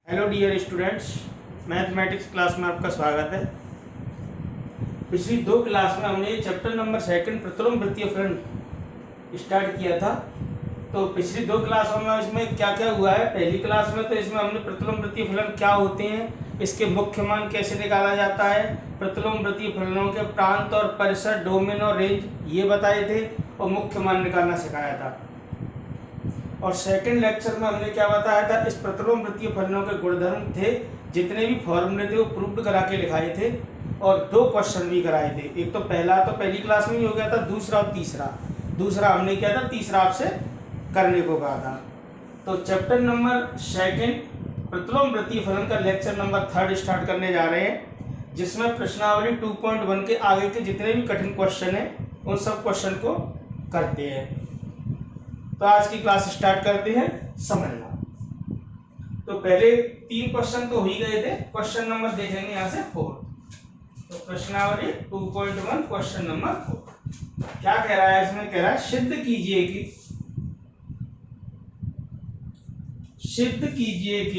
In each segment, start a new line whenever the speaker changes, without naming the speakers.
Hello dear students, mathematics class में आपका स्वागत है। पिछली दो क्लास में हमने चैप्टर नंबर 2 प्रतिलोम वृत्तीय फलन स्टार्ट किया था। तो पिछली दो क्लासों में इसमें क्या क्या हुआ है। पहली क्लास में तो इसमें हमने प्रतिलोम वृत्तीय फलन क्या होते हैं, इसके मुख्य मान कैसे निकाला जाता है, प्रतिलोम वृत्तीय फलनों के प्रांत और परिसर, डोमेन और रेंज ये बताए थे और मुख्य मान निकालना सिखाया था। और सेकंड लेक्चर में हमने क्या बताया था, इस प्रतिलोम वृत्तीय फलनों के गुणधर्म थे, जितने भी फॉर्मूले थे वो प्रूव्ड करा के लिखाए थे और दो क्वेश्चन भी कराए थे। एक तो पहला तो पहली क्लास में ही हो गया था, दूसरा और दूसरा हमने किया था, तीसरा आपसे करने को कहा था। तो चैप्टर नंबर 2 प्रतिलोम वृत्तीय फलन का लेक्चर नंबर 3 स्टार्ट करने जा रहे हैं, जिसमें प्रश्नावली 2.1 के आगे के जितने भी कठिन क्वेश्चन है उन सब क्वेश्चन को करते हैं। तो आज की क्लास स्टार्ट करते हैं। समझना तो पहले 3 क्वेश्चन तो हो ही गए थे। क्वेश्चन नंबर देखेंगे यहाँ से 4। तो प्रश्नावली 2.1 क्वेश्चन नंबर 4 क्या कह रहा है, इसमें कह रहा है सिद्ध कीजिए कि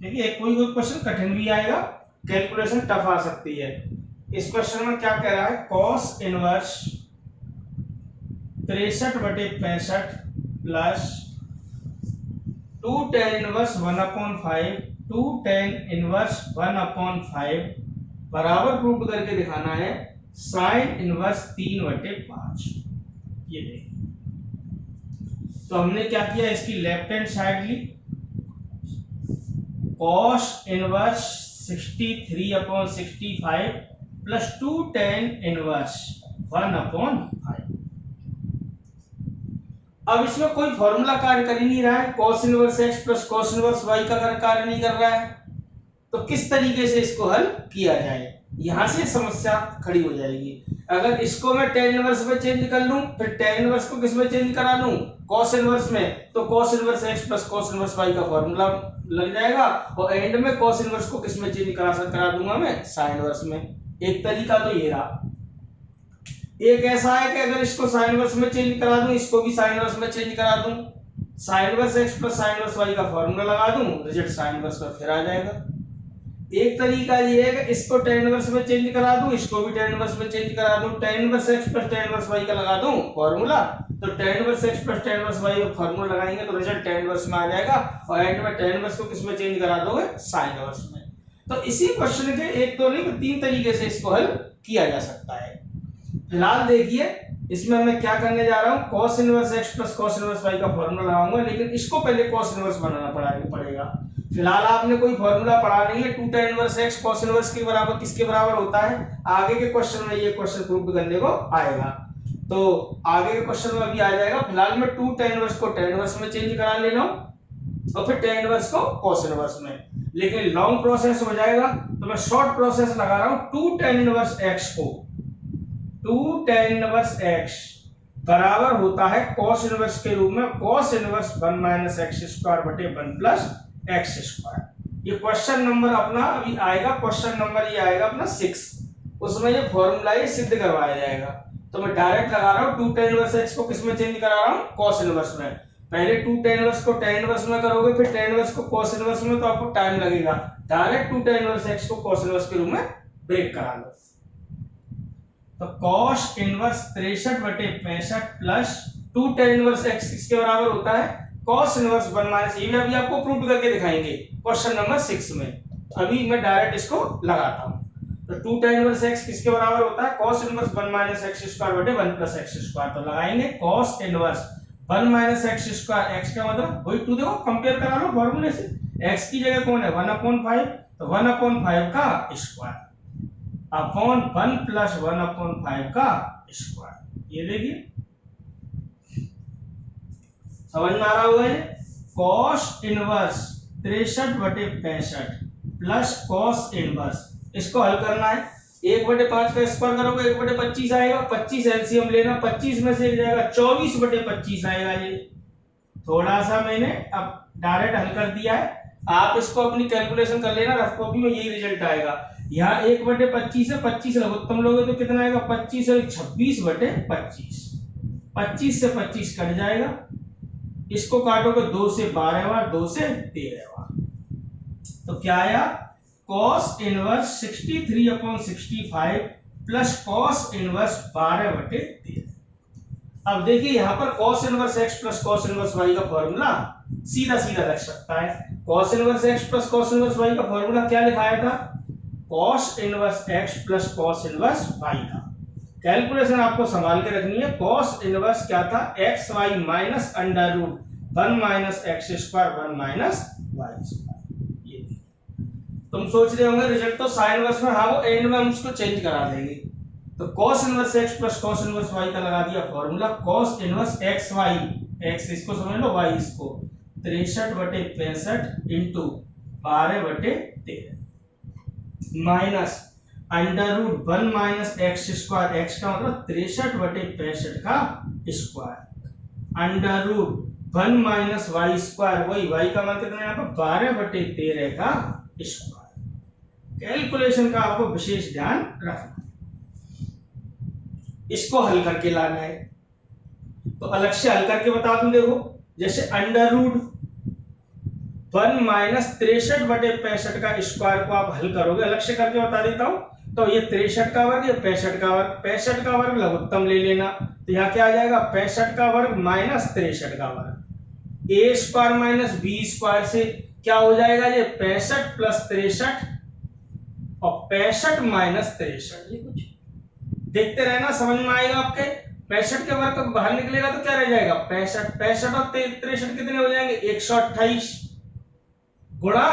देखिए कोई क्वेश्चन कठिन भी आएगा, कैलकुलेशन टफ आ सकती है। इस क्वेश्चन में क्या कह रहा है, cos inverse 63/65 plus 2 tan inverse 1/5 2 tan inverse 1/5 बराबर प्रूव करके दिखाना है sin इनवर्स 3/5। ये देखिए, तो हमने क्या किया, इसकी लेफ्ट हैंड साइड ली, cos inverse 63/65 plus 2 tan inverse 1/5। अब इसमें कोई फॉर्मूला कार्य कर ही नहीं रहा है, cos inverse x plus cos inverse y का कार्य नहीं कर रहा है, तो किस तरीके से इसको हल किया जाए, यहां से समस्या खड़ी हो जाएगी। अगर इसको मैं tan इनवर्स में चेंज कर लूं, फिर tan इनवर्स को किस में चेंज करा लूं, cos इनवर्स में, तो cos inverse x plus cos inverse y का फॉर्मूला लग जाएगा और एंड में cos इनवर्स को किस में चेंज करा दूंगा मैं, sin इनवर्स में। एक तरीका तो ये रहा। एक ऐसा है कि अगर इसको sin इनवर्स में चेंज करा दूं, इसको भी sin इनवर्स में चेंज करा दूं, sin inverse x plus sin inverse y का फॉर्मूला लगा दूं, रिजल्ट sin इनवर्स का फिर आ जाएगा। एक तरीका ये है कि इसको tan इनवर्स में चेंज करा दूं, इसको भी tan इनवर्स में चेंज करा दूं, tan inverse x plus tan inverse y का लगा दूं फॉर्मूला, तो tan inverse x plus tan inverse y का फॉर्मूला लगाएंगे तो रिजल्ट tan इनवर्स में आ जाएगा और एंड में tan इनवर्स को किस में चेंज करा दोगे, sin इनवर्स में। तो इसी क्वेश्चन के एक दो नहीं 3 तरीके से इसको हल किया जा सकता है। फिलहाल देखिए इसमें मैं क्या करने जा रहा हूं, cos inverse x plus cos inverse y का फॉर्मूला लगाऊंगा, लेकिन इसको पहले cos इनवर्स बनाना पड़ेगा। फिलहाल आपने कोई फॉर्मूला पढ़ा नहीं है, 2 tan inverse x cos inverse के बराबर किसके बराबर होता है, आगे के क्वेश्चन में ये क्वेश्चन प्रूव करने को आएगा, तो आगे के क्वेश्चन में अभी आ जाएगा। फिलहाल मैं 2 tan इनवर्स को tan इनवर्स में चेंज करा ले रहा हूं और फिर tan इनवर्स को cos इनवर्स में, लेकिन लॉन्ग प्रोसेस हो जाएगा तो मैं शॉर्ट प्रोसेस लगा रहा हूं। 2 tan इनवर्स x को 2 tan इनवर्स x बराबर होता है cos इनवर्स के रूप में cos inverse 1 minus x square बटे 1 प्लस x स्क्वायर। ये क्वेश्चन नंबर अपना अभी आएगा, क्वेश्चन नंबर ये आएगा अपना 6, उसमें ये फॉर्मूला ये सिद्ध करवाया जाएगा। तो मैं डायरेक्ट लगा रहा हूं 2 tan इनवर्स x को किस में चेंज करा रहा हूं, cos इनवर्स में। पहले 2 tan इनवर्स को tan इनवर्स में करोगे, फिर tan इनवर्स को cos इनवर्स में, तो आपको टाइम लगेगा। डायरेक्ट 2 tan इनवर्स x को cos इनवर्स के रूप में ब्रेक करा लो। तो cos inverse 63/65 plus 2 tan inverse x किसके बराबर होता है, cos इनवर्स 1 माइनस, ये भी अभी आपको प्रूव करके दिखाएंगे क्वेश्चन नंबर 6 में। अभी मैं डायरेक्ट इसको लगाता हूं। तो 2 tan इनवर्स x किसके बराबर होता है, cos inverse 1 minus x square बटे 1 प्लस x स्क्वायर। तो लगाएंगे cos inverse 1 minus x square, x का मतलब वही 2, देखो कंपेयर करा लो फॉर्मूले से, x की जगह कौन है 1/5, तो 1/5 का स्क्वायर अपॉन 1 प्लस 1/5 का स्क्वायर। ये देखिए समझ में आ रहा होगा ये, cos inverse 63/65 plus cos inverse, इसको हल करना है। 1/5 का स्क्वायर करोगे 1/25 आएगा, 25 एलसीएम लेना, 25 में से एक जाएगा 24/25 आएगा। ये थोड़ा सा मैंने अब डायरेक्ट हल कर दिया है, आप इसको अपनी कैलकुलेशन कर लेना, रफ कॉपी में यही रिजल्ट आएगा। यहाँ 1/25 है, 25 लघुत्तम लोगे तो कितना आएगा, 25 और 26/25, 25 से 25 कट जाएगा, इसको काटोगे 2 से 12 बार, 2 से 13 बार, तो क्या आया cos inverse 63/65 plus cos inverse 12/13। अब देखिए यहां पर cos inverse x plus cos inverse y का फॉर्मूला सीधा सीधा लग सकता है। cos inverse x plus cos inverse y का फॉर्मूला क्या लिखाया था, cos inverse x plus cos inverse y का। कैलकुलेशन आपको संभाल के रखनी है। cos इनवर्स क्या था, x y minus under root 1 minus x square 1 minus y square. ये तुम सोच रहे होंगे रिजल्ट तो साइन इनवर्स में, हाँ वो एंड में हम उसको चेंज करा देंगे। तो cos inverse x plus cos inverse y का लगा दिया formula, cos inverse x y, x इसको समझ लो y इसको, 63/65 into 12/13 minus under root 1 minus x square, x का मतलब 63/65 का square, under root 1 minus y square, वही y का मान कितना है यहाँ पर 12/13 का स्क्वायर। कैलकुलेशन का आपको विशेष ध्यान रखना, इसको हल करके लाना है। तो अलग से हल करके बता दूं, देखो जैसे अंडर रूट 1 माइनस 63/65 का स्क्वायर को आप हल करोगे, अलग से करके बता देता हूं। तो ये 63 का वर्ग, ये 65 का वर्ग, 65 का वर्ग लघुत्तम ले लेना, तो यहाँ क्या आ जाएगा 65 का वर्ग माइनस 63 का वर्ग, ए स्क्वायर माइनस बी स्क्वायर से क्या हो जाएगा, ये 65 प्लस 63 और 65 माइनस 63, ये कुछ देखते रहना, समझ में आएगा आपके। 65 के वर्ग बाहर निकलेगा तो क्या रह जाएगा 65, 65 और 63 कितने हो जाएंगे 128 गुणा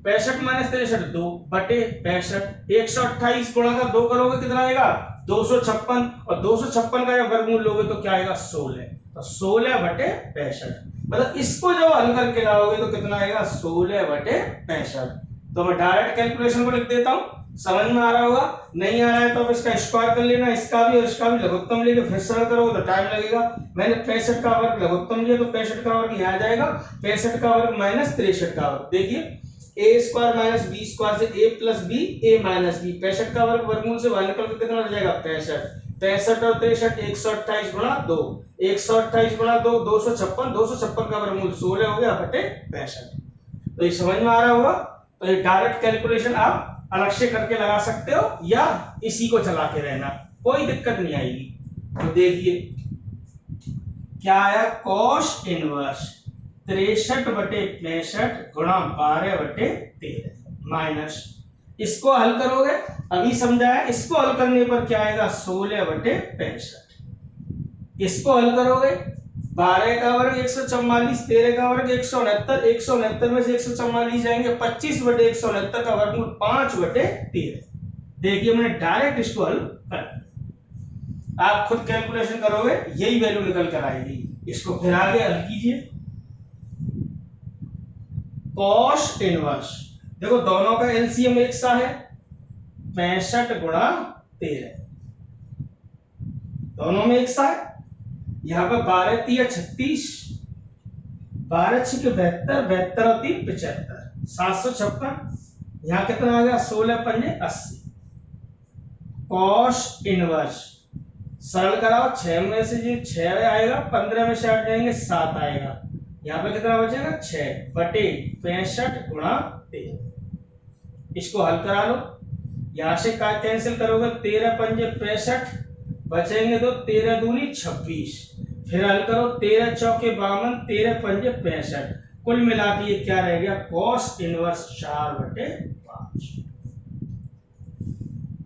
65 माइनस 63 2/65, 128 गुणा का 2 करोगे कितना आएगा 256, और 256 का जब वर्गमूल लोगे तो क्या आएगा 16, तो 16/65। मतलब इसको जब हल करके लाओगे तो कितना आएगा 16/65। तो मैं डायरेक्ट कैलकुलेशन को लिख देता हूं, समझ में आ रहा होगा। नहीं आ रहा है तो अब इसका स्क्वायर कर लेना, इसका भी और इसका भी लघुत्तम लेके फिर सरल करोगे तो टाइम लगेगा। मैंने 65 का वर्ग लघुत्तम लिया तो 65 का वर्ग यहाँ आ जाएगा, 65 का वर्ग माइनस 63 का वर्ग। देखिए ए स्क्वायर माइनस बी स्क्वायर से ए प्लस बी ए माइनस बी, 65 का वर्ग वर्गमूल से बाहर निकल के कितना हो जाएगा 65, 65 और 63 128 गुणा 2, 128 गुणा 2 256, 256 का वर्गमूल 16 हो गया बटे 65। तो ये समझ में आ रहा होगा। तो ये डायरेक्ट कैलकुलेशन आप अलग से करके लगा सकते हो या इसी को चला के रहना, कोई दिक्कत नहीं आएगी। तो देखिए क्या आया cos इनवर्स 63/65 गुणा 12/13 माइनस, इसको हल करोगे अभी समझाया, इसको हल करने पर क्या आएगा 16/65, इसको हल करोगे 12 का वर्ग 144, 13 का वर्ग 169, 169 में से 144 जाएंगे 25/169 का वर्गमूल 5/13। देखिए मैंने डायरेक्ट इसको हल कर, आप खुद कैलकुलेशन करोगे यही वैल्यू निकल कर आएगी। इसको फिर आगे हल कीजिए, cos इनवर्स, देखो दोनों का एलसीएम एक सा है 65 गुणा 13, दोनों में एक सा है। यहाँ पर 12 3 36, 12 6 72, 72 और 3 75, 756, यहाँ कितना आ गया 16 पंजे 80। cos इनवर्स सरल कराओ, 6 में से जो 6 आएगा 15 में से 8 जाएंगे 7 आएगा, यहाँ पे कितना बचेगा 6 बटे 65 गुणा 13। इसको हल करा लो, यहाँ से का कैंसिल करोगे 13 पंजे 65 बचेंगे तो 13 दूनी 26, फिर हल करो 13 चौके 52, 13 पंजे 65, कुल मिला के ये क्या रह गया cos इनवर्स 4/5।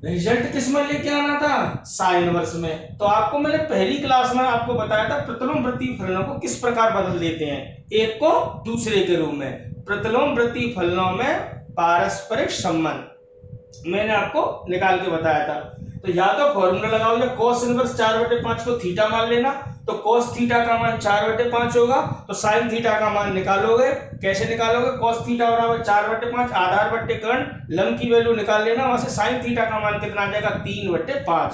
रिजल्ट किस में लेके आना था साइन इनवर्स में। तो आपको मैंने पहली क्लास में आपको बताया था प्रतिलोम वृत्तीय फलनों को किस प्रकार बदल देते हैं एक को दूसरे के रूप में। प्रतिलोम वृत्तीय फलनों में पारस्परिक संबंध मैंने आपको निकाल के बताया था। तो या तो फॉर्मूला लगाओ या cos इनवर्स 4/5 को थीटा मान लेना, तो cos थीटा का मान 4/5 होगा, तो sin थीटा का मान निकालोगे। कैसे निकालोगे, cos थीटा बराबर 4/5, आधार बट्टे कर्ण लंब की वैल्यू निकाल लेना, वहां से sin थीटा का मान कितना आ जाएगा 3/5,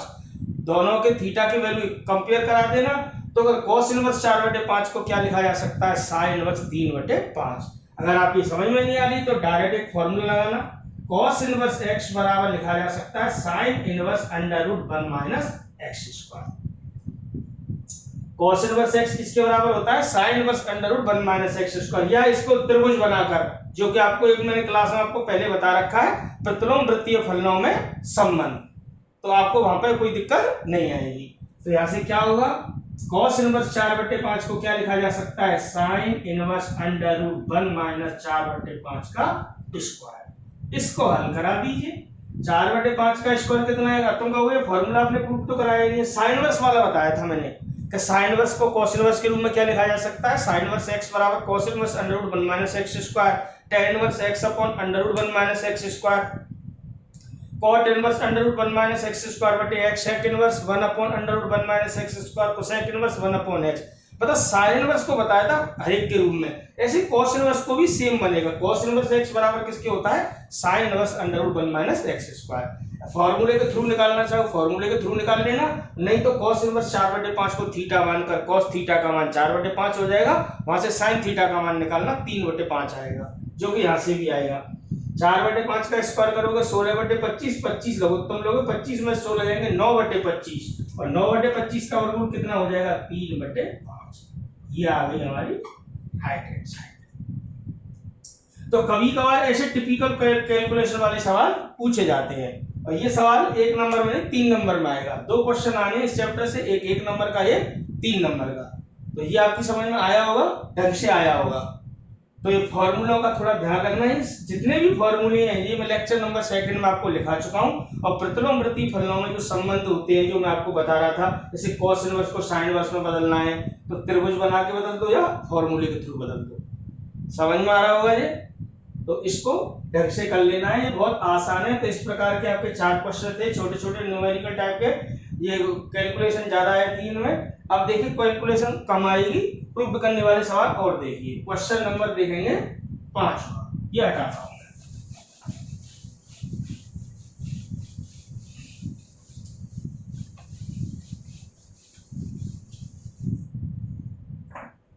दोनों के थीटा की वैल्यू कंपेयर करा देना। तो अगर cos इनवर्स 4/5 को क्या लिखा जा सकता है sin इनवर्स 3/5। अगर आपकी समझ में नहीं आ रही तो डायरेक्ट एक फॉर्मूला लगाना, cos इनवर्स x बराबर लिखा जा सकता है sin inverse under root 1 minus x square. cos inverse x किसके बराबर होता है, sin inverse under root 1 minus x square, या इसको त्रिभुज बनाकर, जो कि आपको एक मैंने क्लास में आपको पहले बता रखा है, प्रतिलोम वृत्तीय फलनों में संबंध, तो आपको वहां पर कोई दिक्कत नहीं आएगी। तो यहाँ से क्या होगा, cos इनवर्स 4/5 को क्या लिखा जा सकता है, sin inverse under root 1 minus 4/5 का स्क्वायर। इसको हल करा दीजिए, 4/5 का स्क्वायर कितना आएगा, तुम कहोगे फॉर्मूला आपने प्रूफ तो कराया नहीं है, साइन इनवर्स वाला बताया था मैंने कि साइन इनवर्स को cos इनवर्स के रूप में क्या लिखा जा सकता है, साइन इनवर्स x बराबर cos inverse under root 1 minus x square, tan inverse x upon under root 1 minus x square, cot inverse under root 1 minus x square बटे x, sec inverse 1 upon under root 1 minus x square, cosec inverse 1 upon x। पता sine inverse को बताया था हर एक के रूप में, ऐसे cos इनवर्स को भी सेम बनेगा। cos इनवर्स x बराबर किसके होता है, sin inverse under root 1 minus x square. फार्मूले के थ्रू निकालना चाहो फार्मूले के थ्रू निकाल लेना, नहीं तो cos इनवर्स 4/5 को थीटा मानकर cos थीटा का मान 4/5 हो जाएगा, वहां से sin थीटा का मान निकालना 3/5 आएगा, जो कि यहां से भी आएगा। 4/5 का स्क्वायर करोगे 16/25, 25 लघुत्तम लोगे, 25 में 16 जाएंगे 9/25, और 9/25 का वर्गमूल कितना हो जाएगा, 3/5। ये आ गई हमारी राइट हैंड साइड। तो कभी कभार ऐसे टिपिकल कैलकुलेशन वाले सवाल पूछे जाते हैं, और ये सवाल 1 नंबर में 3 नंबर में आएगा। 2 क्वेश्चन आने हैं इस चैप्टर से, एक 1 नंबर का, एक 3 नंबर का। तो ये आपकी समझ में आया होगा, ढंग से आया होगा। तो ये फॉर्मूलों का थोड़ा ध्यान रखना है, जितने भी फॉर्मूले हैं ये मैं लेक्चर नंबर 2 में आपको लिखा चुका हूं। और प्रतिलोम वृत्तीय फलनों में जो संबंध होते हैं, जो मैं आपको बता रहा था, जैसे cos इनवर्स को sin इनवर्स में बदलना है तो त्रिभुज बना के बदल दो या फॉर्मूले के थ्रू बदल दो। समझ में आ रहा होगा ये, तो इसको ढंग से कर लेना है, ये बहुत आसान है। तो इस प्रकार के आपके 4 क्वेश्चन थे, छोटे छोटे न्यूमेरिकल टाइप के, ये कैलकुलेशन ज्यादा है 3 में। अब देखिए कैलकुलेशन कम आएगी, प्रूफ करने वाले सवाल और देखिए। क्वेश्चन नंबर देखेंगे 5, ये हटाता हूं।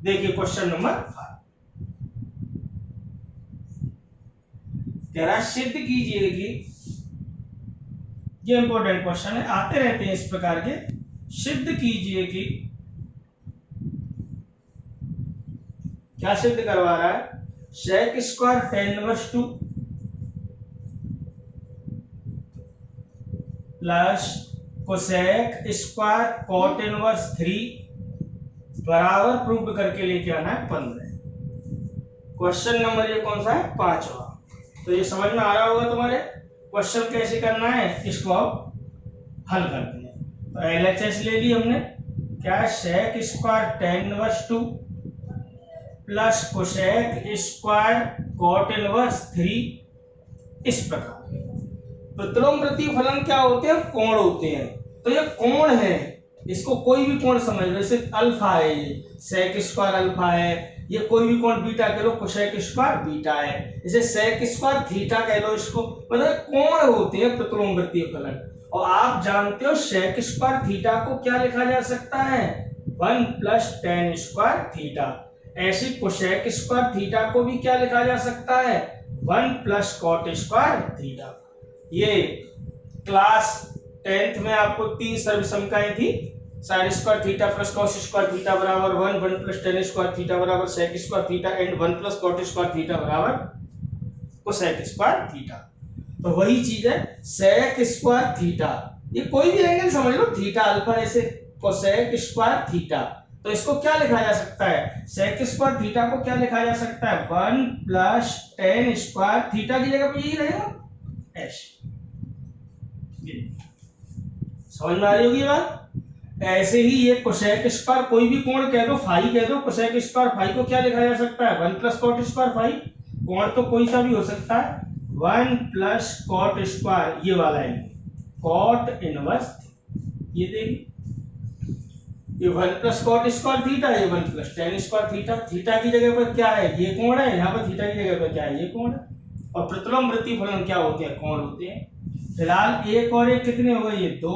देखिए क्वेश्चन नंबर 5 कह रहा है, सिद्ध कीजिए कि, ये इंपॉर्टेंट क्वेश्चन है, आते रहते हैं इस प्रकार के। सिद्ध कीजिए कि, क्या सिद्ध करवा रहा है, sec square tan inverse 2 plus cosec square cot inverse 3 बराबर प्रूव करके लेके आना है 15। क्वेश्चन नंबर ये कौन सा है, 5वां। तो ये समझ में आ रहा होगा तुम्हारे, क्वेश्चन कैसे करना है, इसको आप हल करते हैं। तो LHS ले ली हमने, क्या है, sec square tan inverse 2 plus cosec square cot inverse 3। इस प्रकार प्रतिलोम वृत्तीय फलन क्या होते हैं, कोण होते हैं। तो ये कोण है, इसको कोई भी कोण समझ लो, जैसे अल्फा है, ये sec स्क्वायर अल्फा है, ये कोई भी कोण बीटा कह लो, cosec स्क्वायर बीटा है, जैसे sec स्क्वायर थीटा कह लो, इसको मतलब कोण होते हैं प्रतिलोम वृत्तीय फलन। और आप जानते हो sec स्क्वायर थीटा को क्या लिखा जा सकता है, 1 प्लस tan स्क्वायर थीटा। ऐसे cosec स्क्वायर थीटा को भी क्या लिखा जा सकता है, 1 प्लस cot स्क्वायर थीटा। ये क्लास 10th में आपको 3 सर्वसमताएं थी, sin square theta plus cos square theta बराबर 1, 1 प्लस tan स्क्वायर थीटा बराबर sec square theta and 1 plus cot square theta बराबर cosec स्क्वायर थीटा। तो वही चीज है sec स्क्वायर थीटा, ये कोई भी एंगल समझ लो, थीटा अल्फा, ऐसे cosec स्क्वायर थीटा। तो इसको क्या लिखा जा सकता है, sec स्क्वायर थीटा को क्या लिखा जा सकता है, 1 प्लस tan स्क्वायर थीटा की जगह पे यही रहेगा ऐसे। समझ में आ रही होगी बात। ऐसे ही ये cosec स्क्वायर कोई भी कोण कह दो, फाई कह दो, cosec स्क्वायर फाई को क्या लिखा जा सकता है, 1 प्लस cot स्क्वायर फाई। कोण तो कोई सा भी हो सकता है, 1 प्लस cot स्क्वायर, ये वाला है cot इनवर्स, ये देखिए ये 1 प्लस cot स्क्वायर थीटा, ये 1 plus tan square theta. Theta की जगह पर क्या है, ये कोण है, यहाँ पर थीटा की जगह पर क्या है, ये कोण है। और प्रतिलोम वृत्तीय फलन क्या होते हैं, कोण होते हैं। फिलहाल 1 और 1 कितने हो गए, ये 2।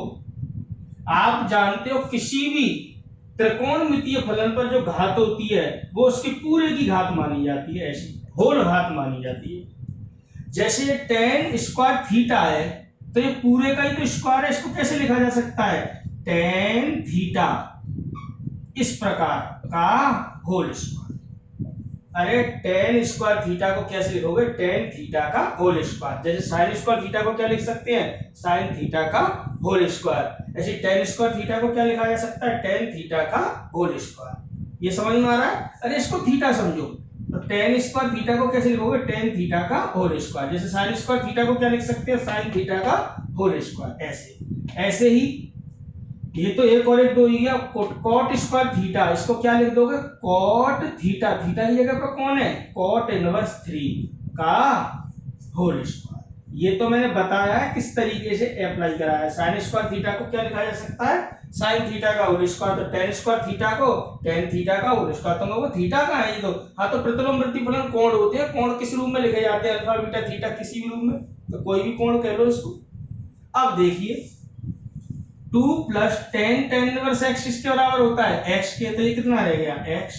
आप जानते हो किसी भी त्रिकोणमितीय फलन पर जो घात होती है वो उसकी पूरे की घात मानी जाती है, ऐसी होल घात मानी जाती है। जैसे ये tan स्क्वायर थीटा है, तो ये पूरे का ही तो स्क्वायर है, इसको कैसे लिखा जा सकता है, tan थीटा इस प्रकार का होल स्क्वायर। अरे टेन स्क्वायर थीटा को कैसे लिखोगे? टेन थीटा का होल स्क्वायर। जैसे साइन स्क्वायर थीटा को क्या लिख सकते हैं? साइन थीटा का होल स्क्वायर। ऐसे टेन स्क्वायर थीटा को क्या लिखा जा सकता है? टेन थीटा का होल स्क्वायर। ये समझ में आ रहा है? अरे इसको थीटा समझो, तो टेन स्क्वायर थीटा को कैसे लिखोगे? टेन थीटा का होल स्क्वायर। जैसे साइन स्क्वायर थीटा को क्या लिख सकते हैं? साइन थीटा का होल स्क्वायर। ऐसे ही ये तो एक और एक दो ही गया। कॉट स्क्वायर थीटा, इसको क्या लिख दोगे? Cot theta. थीटा की जगह पर कौन है? कॉट इनवर्स 3 का होल स्क्वायर। ये तो मैंने बताया है किस तरीके से अप्लाई करा है। साइन स्क्वायर थीटा को क्या लिखा जा सकता है? साइन थीटा का होल स्क्वायर। तो टेन स्क्वायर थीटा को टेन थीटा का होल स्क्वायर। तुम लोगों को थीटा कहाँ है? ये तो हाँ, तो प्रतिलोम प्रतिफलन कोण होते हैं। कोण किस रूप में लिखे जाते हैं? अल्फा बीटा थीटा, किसी भी रूप में, तो कोई भी कोण कह लो इसको। अब देखिए 2 plus ten ten inverse x इसके बराबर होता है एक्स के, तो ये कितना रह गया? एक्स।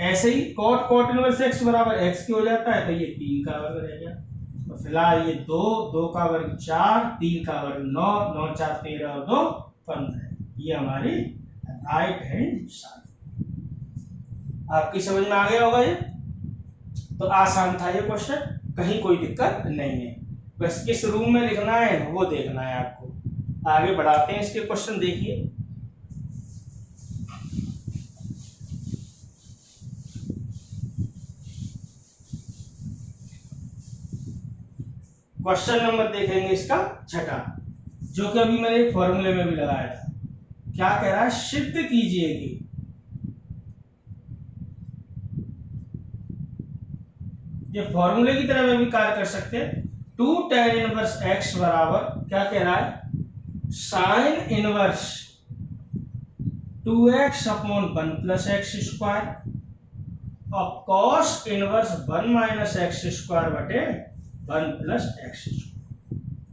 ऐसे ही कॉट कॉट इनवर्स एक्स बराबर एक्स के हो जाता है, तो ये 3 का वर्ग रह गया। तो फिलहाल ये 2, 2 का वर्ग 4, 3 का वर्ग 9, 9 4 13 और 2 15। ये हमारी राइट हैंड साइड। आपकी समझ में आ गया होगा ये? तो आसान था ये क्वेश्चन, कहीं कोई दिक्कत नहीं है। बस किस रूम में लिखना है वो देखना है आपको। आगे बढ़ाते हैं इसके क्वेश्चन। देखिए क्वेश्चन नंबर देखेंगे इसका छठा, जो कि अभी मैंने फॉर्मूले में भी लगाया था। क्या कह रहा है? सिद्ध कीजिए कि ये फॉर्मूले की तरह में भी कार्य कर सकते हैं। 2 tan इनवर्स x बराबर क्या कह रहा है? Sine inverse 2x upon 1 plus x square और cos inverse 1 minus x square बटे 1 प्लस एक्स स्क्वायर।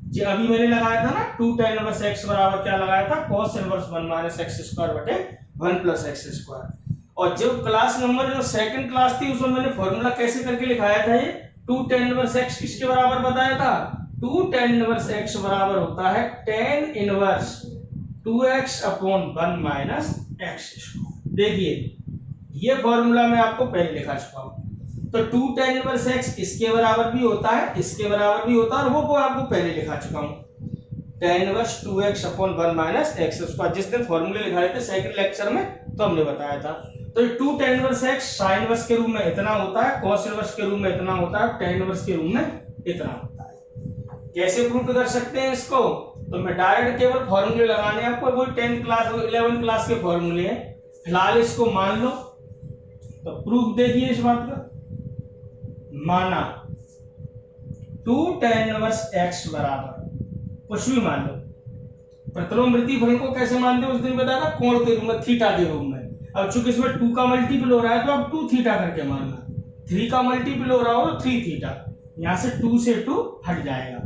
जो अभी मैंने लगाया था ना 2 tan इनवर्स x बराबर क्या लगाया था? Cos inverse 1 minus x square बटे 1 प्लस एक्स स्क्वायर। और जो क्लास नंबर जो सेकंड क्लास थी उसमें मैंने फॉर्मूला कैसे करके लिखाया था? ये 2 tan इनवर्स x किसके बराबर बताया था? 2 tan इनवर्स x बराबर होता है tan inverse 2x upon 1 minus x square. देखिए ये फॉर्मूला मैं आपको पहले लिखा चुका हूं। तो 2 tan इनवर्स x इसके बराबर भी होता है, इसके बराबर भी होता है, और वो आपको पहले लिखा चुका हूं। tan inverse 2x upon 1 minus x square जिस दिन फॉर्मूले लिखाए थे सेकंड लेक्चर में, तो हमने बताया था। तो 2 tan inverse x sin inverse के रूप में इतना होता है, cos इनवर्स के रूप में इतना होता है, tan इनवर्स के रूप में इतना होता है। कैसे प्रूव कर सकते हैं इसको? तो मैं डायरेक्ट केवल फॉर्मूले लगाने हैं आपको, वो 10 क्लास 11 क्लास के फॉर्मूले हैं। फिलहाल इसको मान लो, तो प्रूफ देखिए इस बात का। माना 2 tan इनवर्स x बराबर कुछ भी मान लो। प्रतिलोम प्रतिफलन को कैसे मानते हैं उस दिन बताया, कोण के रूप में, थीटा के रूप में। अब चूंकि इसमें 2 का मल्टीपल हो रहा है तो अब 2 थीटा करके मानना। 3 का मल्टीपल हो रहा हो तो 3 थीटा। यहां से 2 से 2 हट जाएगा।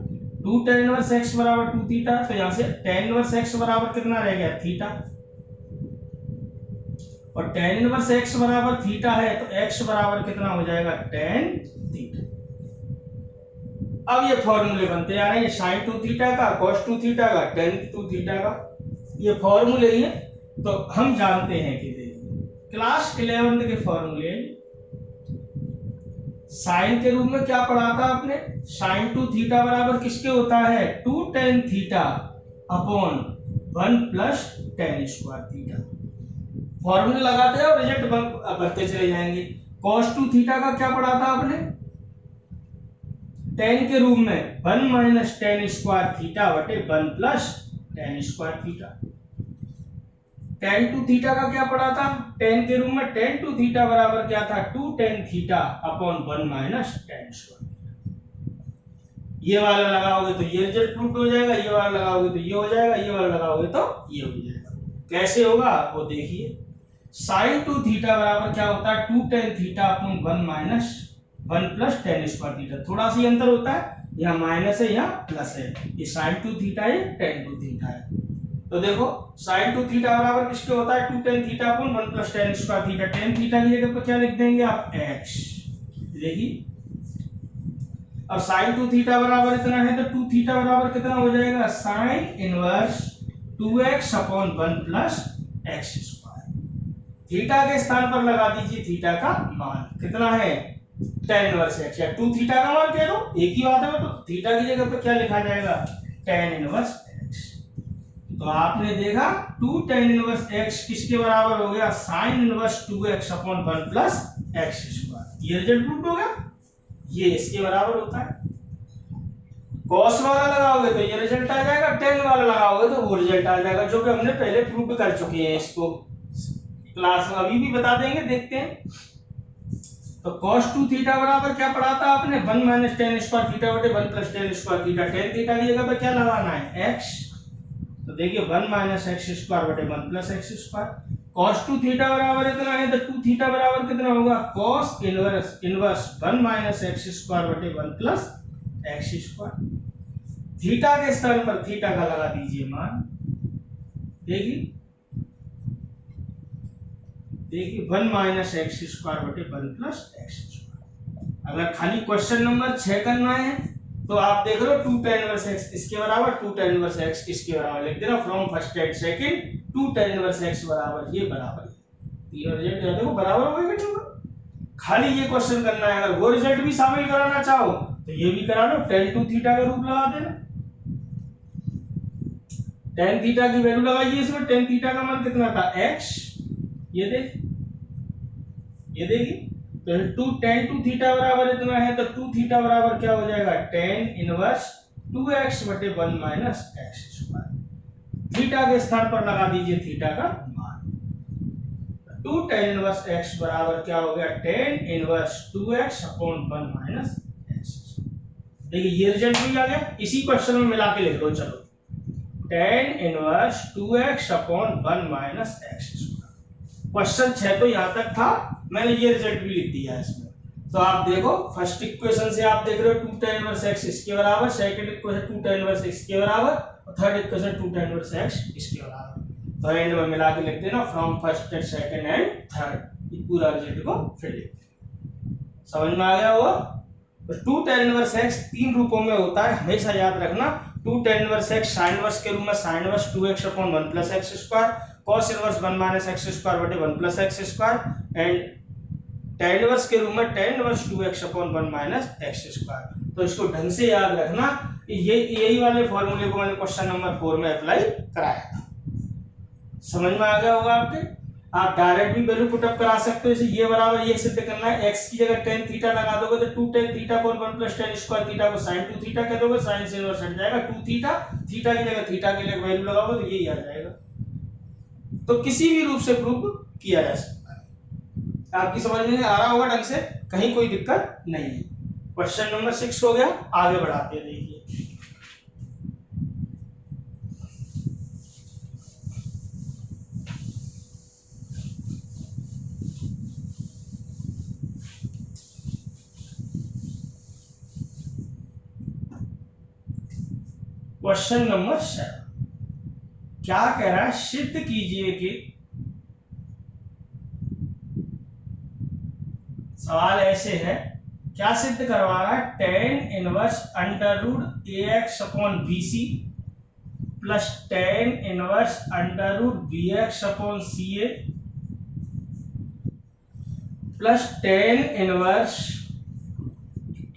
2 tan इनवर्स x बराबर 2 थीटा, तो यहां से tan इनवर्स x बराबर कितना रह गया? थीटा। और tan इनवर्स x बराबर थीटा है तो x बराबर कितना हो जाएगा? tan theta. अब ये फॉर्मूले बनते जा रहे हैं, ये sin 2 थीटा का, cos 2 थीटा का, tan 2 थीटा का, ये फॉर्मूले ही है। तो हम जानते हैं कि क्लास 11 के फॉर्मूले साइन के रूप में क्या पढ़ा था आपने? साइन 2 थीटा बराबर किसके होता है? 2 tan theta upon 1 plus tan square theta. फॉर्मूले लगाते हैं और रिजल्ट बढ़ते चले जाएंगे। cos 2 थीटा का क्या पढ़ा था आपने? tan के रूप में 1 माइनस tan स्क्वायर थीटा बटे 1 plus tan square theta. tan 2 theta का क्या पढ़ा था? tan के रूप में tan 2 थीटा बराबर क्या था? 2 tan theta upon 1 minus tan square. ये वाला लगाओगे तो ये रिजल्ट प्रूफ हो जाएगा, ये वाला लगाओगे तो ये हो जाएगा, ये वाला लगाओगे तो ये हो जाएगा। कैसे होगा वो देखिए। sin 2 थीटा बराबर क्या होता है? 2 tan theta upon 1 minus 1 plus tan square theta. थोड़ा सा अंतर होता है, यहाँ माइनस है यहाँ प्लस है। ये sin 2 थीटा है, tan 2 थीटा है। तो देखो sin 2 थीटा बराबर किसके होता है? 2 tan theta upon 1 plus tan square theta. tan theta की जगह पर क्या लिख देंगे आप? x। देखिए अब sin 2 थीटा बराबर इतना है तो 2 थीटा बराबर कितना हो जाएगा? sin inverse 2x upon 1 plus x square. Theta के स्थान पर लगा दीजिए थीटा का मान कितना है tan इनवर्स x, या 2 थीटा का मान कह दो, एक ही बात है। तो थीटा की जगह पे क्या लिखा जाएगा tan इनवर्स x। तो आपने देखा 2 tan इनवर्स x किसके बराबर हो गया sin inverse 2x upon 1 plus x square. ये रिजल्ट प्रूव हो गया, ये इसके बराबर होता है। cos वाला लगाओगे तो ये रिजल्ट आ जाएगा, tan वाला लगाओगे तो वो रिजल्ट आ जाएगा, जो कि हमने पहले प्रूव कर चुके हैं। इसको क्लास में अभी भी बता देंगे, देखते हैं। तो cos 2 थीटा बराबर क्या पढ़ा था आपने 1 माइनस tan स्क्वायर थीटा बटे 1 plus tan square theta. tan theta की जगह पे क्या लगाना है x, तो देखिए 1 माइनस x स्क्वायर बटे 1 plus x square. cos 2 theta बराबर इतना है तो 2 थीटा बराबर कितना होगा cos inverse 1 minus x square बटे 1 प्लस x स्क्वायर। थीटा के स्थान पर थीटा का लगा दीजिए मान, देखिए 1 माइनस x स्क्वायर बटे 1 प्लस x स्क्वायर। अगर खाली क्वेश्चन नंबर 6 करना है तो आप देख लो 2 tan इनवर्स x इसके बराबर, 2 tan इनवर्स x इसके बराबर लिख देना। From first and second 2 tan inverse x बराबर ये बराबर, तीनों रिजल्ट देखो बराबर हो गए कि खाली ये क्वेश्चन करना है। अगर वो रिजल्ट भी शामिल कराना चाहो तो ये भी करा लो, tan 2 थीटा का रूप लगा देना। tan थीटा की वैल्यू लगाइए इसमें, tan थीटा का मान कितना था x, ये देखिए तो 2 tan 2 थीटा बराबर इतना है, तो 2 थीटा बराबर क्या हो जाएगा tan इनवर्स 2x बटे 1 माइनस x स्क्वायर। थीटा के स्थान पर लगा दीजिए थीटा का मान, 2 tan इनवर्स x बराबर क्या हो गया tan inverse 2x upon 1 minus x। देखिए ये रिजल्ट भी आ गया, इसी क्वेश्चन में मिला के लिख लो। चलो tan inverse 2x upon 1 minus x square. Question 6 तो यहां तक था, मैंने ये रिजल्ट भी लिख दिया है इसमें। तो आप देखो फर्स्ट इक्वेशन से आप देख रहे हो 2 tan इनवर्स x इसके बराबर, second equation 2 tan inverse x के बराबर, और third equation 2 tan inverse x इसके बराबर। तो एंड में मिला के लिख देना from first and second and third, ये पूरा रिजल्ट को फिर लिख देना। समझ में आ गया होगा। तो 2 tan इनवर्स x तीन रूपों में होता है, हमेशा याद रखना। 2 tan inverse x sin inverse के रूप में sin inverse 2x upon 1 plus x square, cos inverse 1 minus x square बटे 1 plus x square, and tan inverse के रूप में tan inverse 2x upon 1 minus x square. तो इसको ढंग से याद रखना, ये यही वाले फॉर्मूले को मैंने क्वेश्चन नंबर 4 में अप्लाई कराया था। समझ में आ गया होगा आपके। आप डायरेक्ट भी वैल्यू पुट अप करा सकते हो, जैसे ये बराबर ये सिद्ध करना है, x की जगह tan थीटा लगा दोगे तो 2 tan theta upon 1 plus tan square theta को sin 2 थीटा कह दोगे, sin से इनवर्स हट जाएगा 2 थीटा, थीटा की जगह थीटा के लिए वैल्यू लगाओगे तो यही आ जाएगा। तो किसी भी रूप से प्रूव किया जा सकता है। आपकी समझ में आ रहा होगा ढंग से, कहीं कोई दिक्कत नहीं है। क्वेश्चन नंबर 6 हो गया, आगे बढ़ाते हैं। देखिए क्वेश्चन नंबर 7 क्या कह रहा है, सिद्ध कीजिए कि, सवाल ऐसे है, क्या सिद्ध करवा रहा है, tan inverse under root ax upon bc plus tan inverse under root bx upon ca plus tan inverse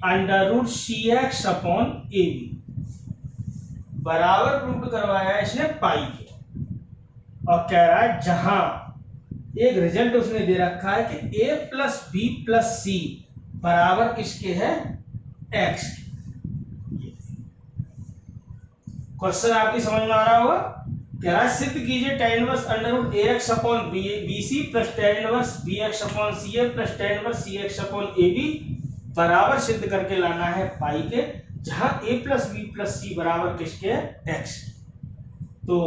under root cx upon ab बराबर प्रूव करवाया है इसने पाई के। और कह रहा है जहां एक रिजल्ट उसने दे रखा है कि a प्लस बी प्लस सी बराबर किसके है x। क्वेश्चन आपकी समझ में आ रहा होगा। कह रहा है सिद्ध कीजिए tan inverse under root ax upon bc plus tan inverse bx upon ca plus tan inverse cx upon ab बराबर सिद्ध करके लाना है पाई के, जहां a प्लस बी प्लस सी बराबर किसके है x। तो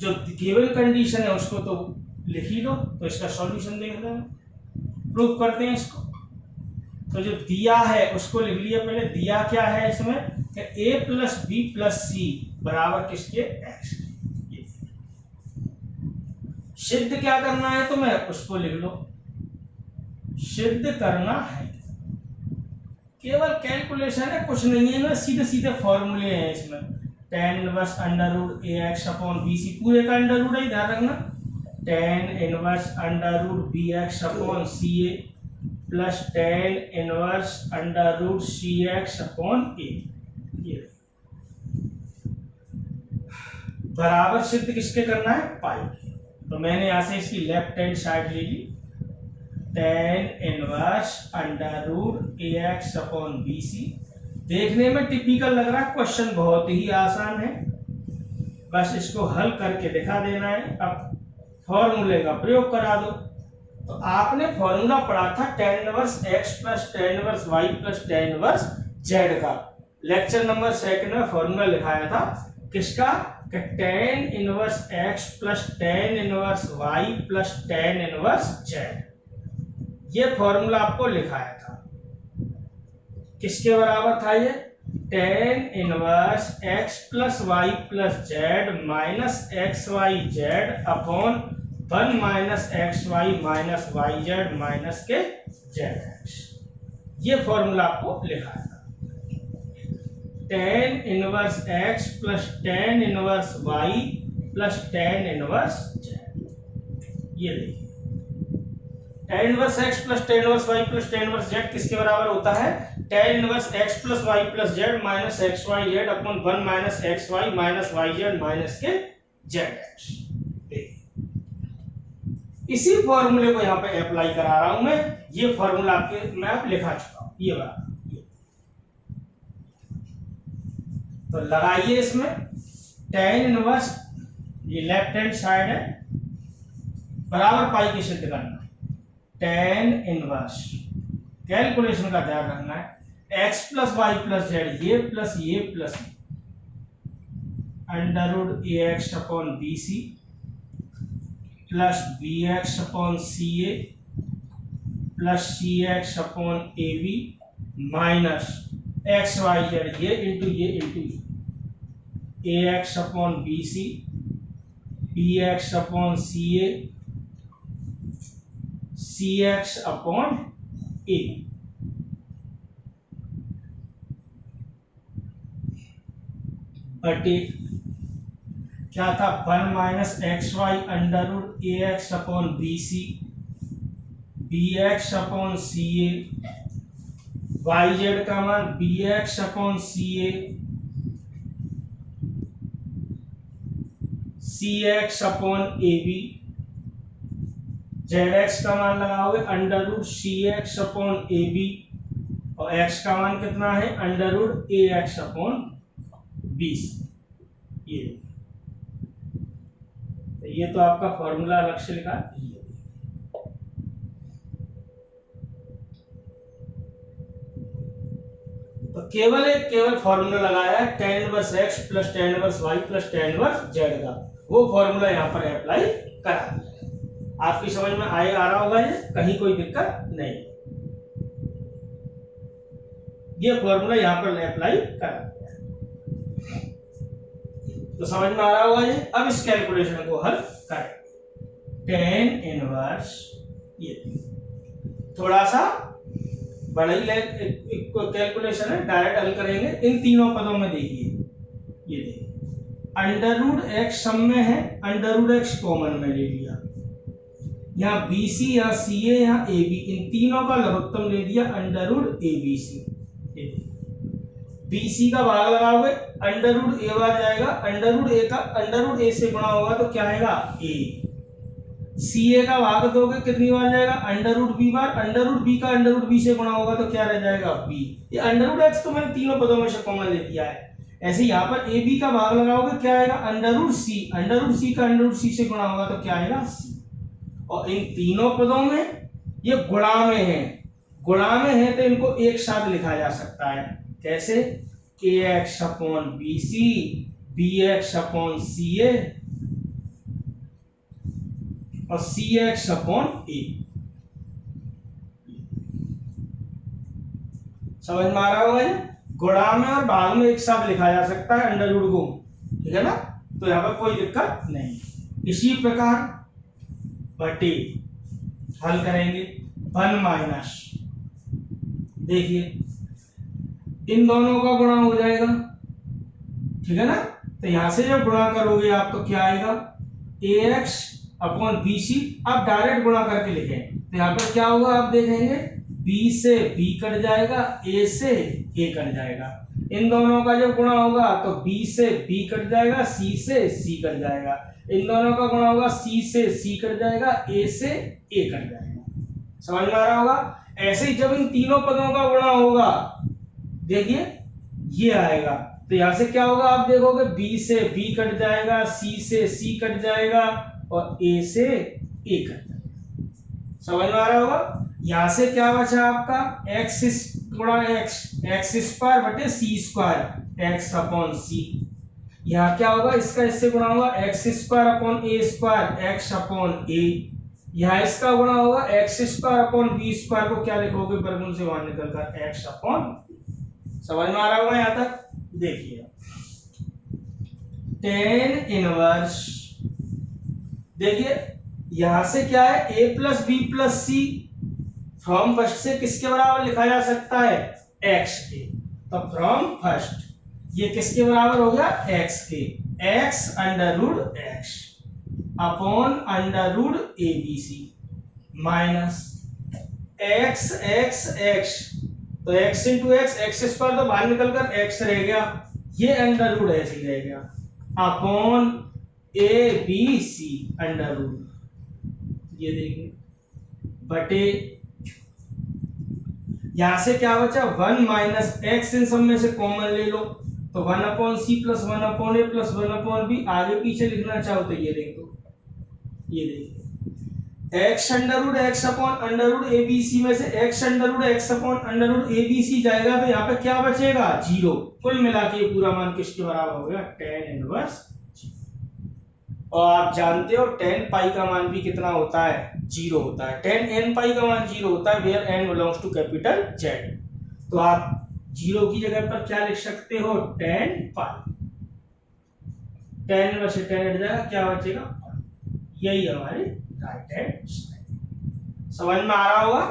जो गिवन कंडीशन है उसको तो लिख ही लो, तो इसका सॉल्यूशन देख लें, प्रूफ करते हैं इसको। तो जो दिया है उसको लिख लिया पहले, दिया क्या है इसमें कि a प्लस बी प्लस सी बराबर किसके x। सिद्ध क्या करना है तुम्हें, उसको लिख लो। सिद्ध करना है, केवल कैलकुलेशन है, कुछ नहीं है ना, सीधे सीधे फॉर्मूले हैं इसमें। tan inverse under root ax upon bc पूरे का अंडर रूट है, ध्यान रखना। Tan inverse under root b x upon c a plus tan inverse under root c x upon a. ये बराबर सिद्ध किसके करना है? पाई। तो मैंने यहां से इसकी लेफ्ट हैंड साइड ले ली, ten inverse under root a x upon b सी। देखने में टिपिकल लग रहा है, क्वेश्चन बहुत ही आसान है, बस इसको हल करके दिखा देना है। अब फॉर्मूले का प्रयोग करा दो। तो आपने फॉर्मूला पढ़ा था tan inverse x plus tan inverse y plus tan inverse z का। लेक्चर नंबर 2 में फॉर्मूला लिखाया था किसका? Tan inverse x plus tan inverse y plus tan inverse z. ये फॉर्मूला आपको लिखाया था, किसके बराबर था ये? Tan inverse x plus y plus z minus x y z upon 1 minus x y z minus के जेड एक्स। ये फॉर्मूला आपको लिखाया था, tan inverse x plus tan inverse y plus tan inverse z. ये देखिए, tan inverse x plus tan inverse y plus tan inverse z किसके बराबर होता है? Tan inverse x plus y plus z minus x y z upon 1 minus x y minus y z minus के z x. इसी फॉर्मूले को यहाँ पे अप्लाई करा रहा हूं मैं। ये फॉर्मूला आपके मैं आप लिखा चुका हूं, ये बात। तो लगाइए इसमें टेन इनवर्स, ये लेफ्ट हैंड साइड है, बराबर पाई के सिद्ध करना। टेन इनवर्स, कैलकुलेशन का ध्यान रखना है, x plus y plus z ये plus under root a x upon b c plus b x upon c a plus c x upon a b minus x y z ये into a x upon b x upon c x upon a. बटे क्या था? 1 minus x y under root a x upon b x upon c a, y z का मान b x upon c x upon a b, z x का मान लगाओगे under root c x upon a b, और x का मान कितना है? Under root a x upon b. ये तो आपका फॉर्मूला अलग से लिखा है। तो केवल फॉर्मूला लगाया है tan inverse x plus tan inverse y plus tan inverse z का, वो फॉर्मूला यहाँ पर अप्लाई करा दिया। आपकी समझ में आ रहा होगा, ये कहीं कोई दिक्कत नहीं। ये फॉर्मूला यहाँ पर अप्लाई करा दिया, तो समझ में आ रहा होगा ये। अब इस कैलकुलेशन को हल करें, टेन इनवर्स, ये थोड़ा सा बड़ा ही कैलकुलेशन है, डायरेक्ट हल करेंगे। इन तीनों पदों में देखिए, ये देखिए अंडर रूट एक्स सब में है, अंडर रूट एक्स कॉमन में ले लिया, यहाँ बी सी, यहाँ सी ए, यहाँ ए बी, इन तीनों का लघुत्तम ले दिया under root a b c. B c का भाग लगाओगे अंडर रूट ए बार जाएगा, अंडर रूट ए का अंडर रूट ए से गुणा होगा तो क्या आएगा? ए। सी ए का भाग दोगे कितनी बार जाएगा? अंडर रूट बी बार, अंडर रूट बी का अंडर रूट बी से गुणा होगा तो क्या रह जाएगा? बी। ये अंडर रूट एक्स तो मैंने तीनों पदों में से कॉमन ले दिया है। ऐसे यहाँ पर ए बी का भाग लगाओगे क्या आएगा? अंडर रूट सी, अंडर रूट सी का अंडर रूट सी से गुणा होगा तो क्या आएगा? सी। और इन तीनों पदों में ये गुणा में है, गुणा में है तो इनको एक साथ लिखा जा सकता है। कैसे? के x upon b c, b x upon c a और सी एक्स अपॉन ए। समझ में आ रहा होगा ये? गुणा में और भाग में एक साथ लिखा जा सकता है अंडर रूट को, ठीक है ना? तो यहाँ पर कोई दिक्कत नहीं। इसी प्रकार बटे हल करेंगे 1 माइनस, देखिए इन दोनों का गुणा हो जाएगा, ठीक है ना? तो यहां से जब गुणा करोगे आप तो क्या आएगा? ए एक्स अपॉन बी सी। अब डायरेक्ट गुणा करके लिखें तो यहाँ पर क्या होगा आप देखेंगे, बी से बी कट जाएगा, ए से ए कट जाएगा। इन दोनों का जब गुणा होगा तो बी से बी कट जाएगा, सी से सी कट जाएगा। इन दोनों का गुणा होगा, सी से सी कट जाएगा, ए से ए कट जाएगा। समझ में आ रहा होगा। ऐसे ही जब इन तीनों पदों का गुणा होगा, देखिए ये आएगा, तो यहां से क्या होगा आप देखोगे, बी से बी कट जाएगा, सी से सी कट जाएगा और ए से ए कट जाएगा। समझ में आ रहा होगा। यहां से क्या बचा आपका, एक्स गुणा एक्स स्क्वायर बटे c square, x upon c. यहाँ क्या होगा, इसका इससे गुणा होगा, x square upon a square, x upon a. यहाँ इसका गुणा होगा, x square upon b square को क्या लिखोगे, वर्गमूल से बाहर निकलकर एक्स अपॉन। समझ में आ रहा होगा यहाँ तक। देखिए टेन इनवर्स, देखिए यहां से क्या है, a plus b plus c from first से किसके बराबर लिखा जा सकता है, x के। तो फ्रॉम फर्स्ट ये किसके बराबर हो गया, x के, x under root x upon under root a b c minus x x x, तो x into x, x square तो बाहर निकलकर x रह गया, ये अंडर रूट ऐसे ही रह गया, upon a b c under root, ये देखिए बटे, यहां से क्या बचा, 1 माइनस एक्स, इन सब में से कॉमन ले लो तो 1 अपॉन सी प्लस 1 अपॉन ए प्लस 1 अपॉन बी। आगे पीछे लिखना चाहो तो ये देख दो, ये देखिए x under root x upon under root a b c में से x under root x upon under root a b c जाएगा, तो यहाँ पे क्या बचेगा, 0। कुल मिला के पूरा मान किसके बराबर हो गया, tan इनवर्स। और आप जानते हो tan पाई का मान भी कितना होता है, 0 होता है। tan n पाई का मान 0 होता है, where n belongs to capital Z। तो आप 0 की जगह पर क्या लिख सकते हो, tan पाई, tan इनवर्स से tan हट जाएगा, क्या बचेगा, यही हमारी राइट हैंड साइड। समझ में आ रहा होगा।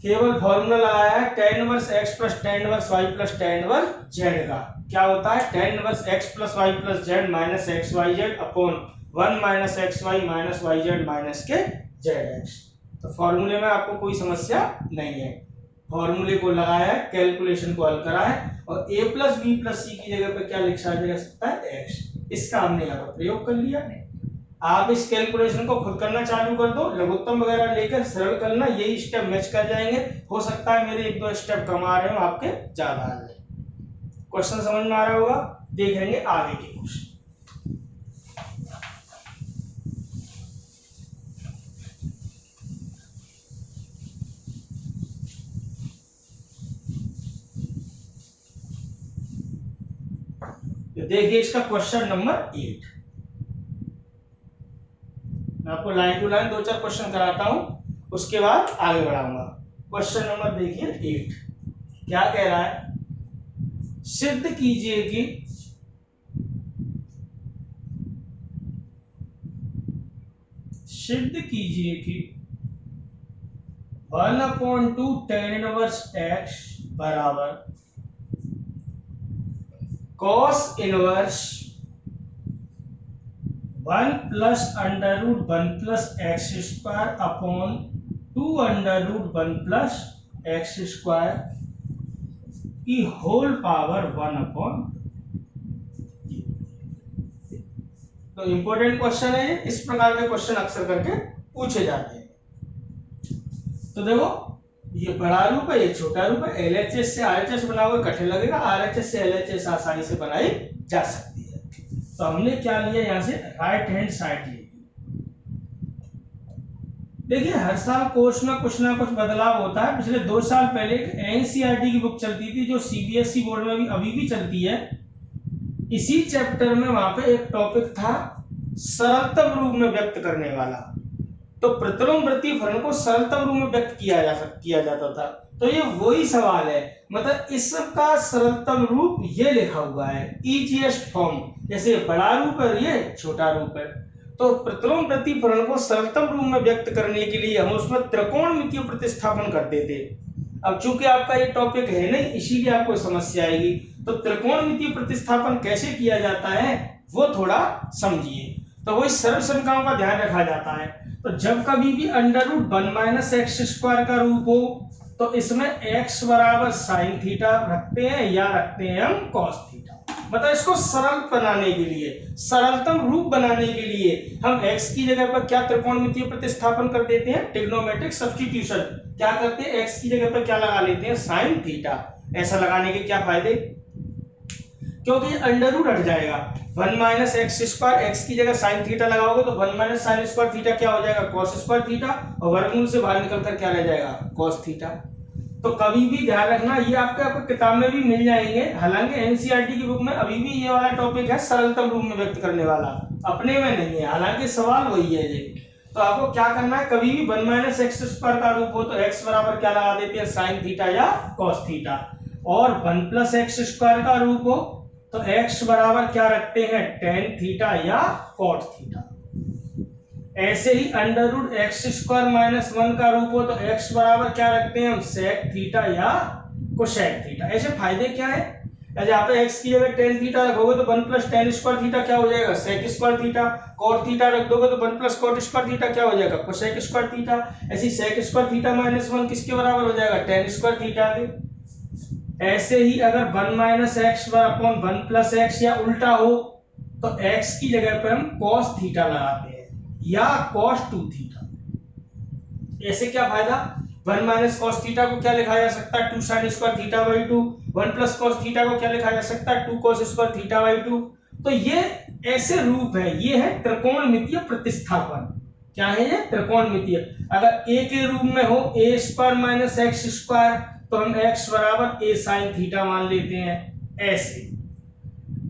केवल फॉर्मूला लगाया है tan inverse x plus tan inverse y plus tan inverse z का, क्या होता है, tan inverse x plus y plus z minus x y z upon 1 minus x y minus y z minus के z x. तो फॉर्मूले में आपको कोई समस्या नहीं है, फॉर्मूले को लगाया है, कैलकुलेशन को हल करा है, और a प्लस बी प्लस सी की जगह पर क्या लिखा जा सकता है, x। इसका हमने यहाँ पर प्रयोग कर लिया। आप इस कैलकुलेशन को खुद करना चालू कर दो, लघुत्तम वगैरह लेकर सरल करना, यही स्टेप मैच कर जाएंगे। हो सकता है मेरे 1-2 स्टेप कम आ रहे हो, आपके ज्यादा आ जाए। क्वेश्चन समझ में आ रहा होगा, देखेंगे आगे के क्वेश्चन। देखिए इसका क्वेश्चन नंबर 8, मैं आपको लाइन टू लाइन 2-4 क्वेश्चन कराता हूं, उसके बाद आगे बढ़ाऊंगा। क्वेश्चन नंबर देखिए 8, क्या कह रहा है, सिद्ध कीजिए कि सिद्ध कीजिए कि 1/2 tan इनवर्स x बराबर cos inverse 1 plus under root 1 plus x square upon 2 under root 1 plus x square की होल पावर 1 अपॉन। तो इंपॉर्टेंट क्वेश्चन है, इस प्रकार के क्वेश्चन अक्सर करके पूछे जाते हैं। तो देखो ये बड़ा रूप है, ये छोटा रूप है, एलएचएस से आरएचएस बना हुआ कठिन लगेगा, आरएचएस से एलएचएस आसानी से बनाई जा सकती है। तो हमने क्या लिया, यहां से राइट हैंड साइड ली। देखिए हर साल कोर्स में कुछ ना कुछ बदलाव होता है। पिछले 2 साल पहले एनसीईआरटी की बुक चलती थी, जो सीबीएसई बोर्ड में अभी भी चलती है। इसी चैप्टर में वहां पे एक टॉपिक था सरलतम रूप में व्यक्त करने वाला। तो प्रतिलोम वृत्तीय फलन को सरलतम रूप में व्यक्त किया जाता था। तो ये वही सवाल है, मतलब इसका सरलतम रूप ये लिखा हुआ है, इजीएस्ट फॉर्म। जैसे बड़ा रूप है, ये छोटा रूप है। तो प्रतिलोम वृत्तीय फलन को सरलतम रूप में व्यक्त करने के लिए हम उसमें त्रिकोणमितीय प्रतिस्थापन करते थे। अब चूंकि आपका ये टॉपिक है नहीं, इसीलिए आपको समस्या आएगी। तो त्रिकोणमितीय प्रतिस्थापन कैसे किया जाता है वो थोड़ा समझिए। तो वही सरल संख्याओं का ध्यान रखा जाता है। तो जब कभी भी under root 1 minus x square का रूप हो तो इसमें x बराबर साइन थीटा रखते हैं या रखते हैं हम कॉस थीटा। मतलब इसको सरल बनाने के लिए, सरलतम रूप बनाने के लिए हम x की जगह पर क्या त्रिकोणमितीय प्रतिस्थापन कर देते हैं, ट्रिग्नोमेट्रिक सब्स्टिट्यूशन। क्या करते हैं, x की जगह पर क्या लगा लेते हैं, साइन थीटा। ऐसा लगाने के क्या फायदे, क्योंकि अंडर रूट हट जाएगा। 1 माइनस एक्स स्क्वायर, एक्स की जगह साइन थीटा लगाओगे तो 1 माइनस साइन स्क्वायर थीटा क्या हो जाएगा, कॉस स्क्वायर थीटा, और वर्गमूल से बाहर निकलकर क्या रह जाएगा, कॉस थीटा। तो कभी भी ध्यान रखना, ये आपको किताब में भी मिल जाएंगे, हालांकि एनसीईआरटी की बुक में अभी भी ये वाला टॉपिक है सरलतम रूप में व्यक्त करने वाला, अपने में नहीं है, हालांकि सवाल वही है ये। तो आपको क्या करना है, कभी भी 1 माइनस एक्स स्क्वायर का रूप हो तो एक्स बराबर क्या लगा देते हैं, साइन थीटा या कॉस थीटा। और 1 प्लस एक्स स्क्वायर का रूप हो तो x बराबर क्या रखते हैं, टेन थीटा या कॉट थीटा। ऐसे ही under root x square minus 1 का रूप हो तो x बराबर क्या रखते हैं हम, सेक थीटा या कोसेक थीटा। ऐसे फायदे क्या है, यहाँ पे x की जगह टेन थीटा रखोगे तो 1 प्लस टेन स्क्वायर थीटा क्या हो जाएगा, sec square theta. Cot theta रख दोगे तो 1 प्लस कॉट स्क्वायर थीटा क्या हो जाएगा, कोसेक स्क्वायर थीटा। ऐसी सेक स्क्वायर थीटा माइनस 1 किसके बराबर हो जाएगा, टेन स्क्वायर थीटा के। ऐसे ही अगर 1 minus x upon 1 plus x या उल्टा हो तो x की जगह पर हम cos थीटा लगाते हैं या cos 2 थीटा। ऐसे क्या फायदा, 1 माइनस cos थीटा को क्या लिखा जा सकता है, 2 sin square theta by 2। 1 plus cos theta को क्या लिखा जा सकता है, 2 cos स्क्वायर थीटा बाई 2। तो ये ऐसे रूप है, ये है त्रिकोणमितीय प्रतिस्थापन। क्या है ये, त्रिकोणमितीय। अगर a के रूप में हो a square minus x square तो हम x बराबर a साइन थीटा मान लेते हैं, ऐसे।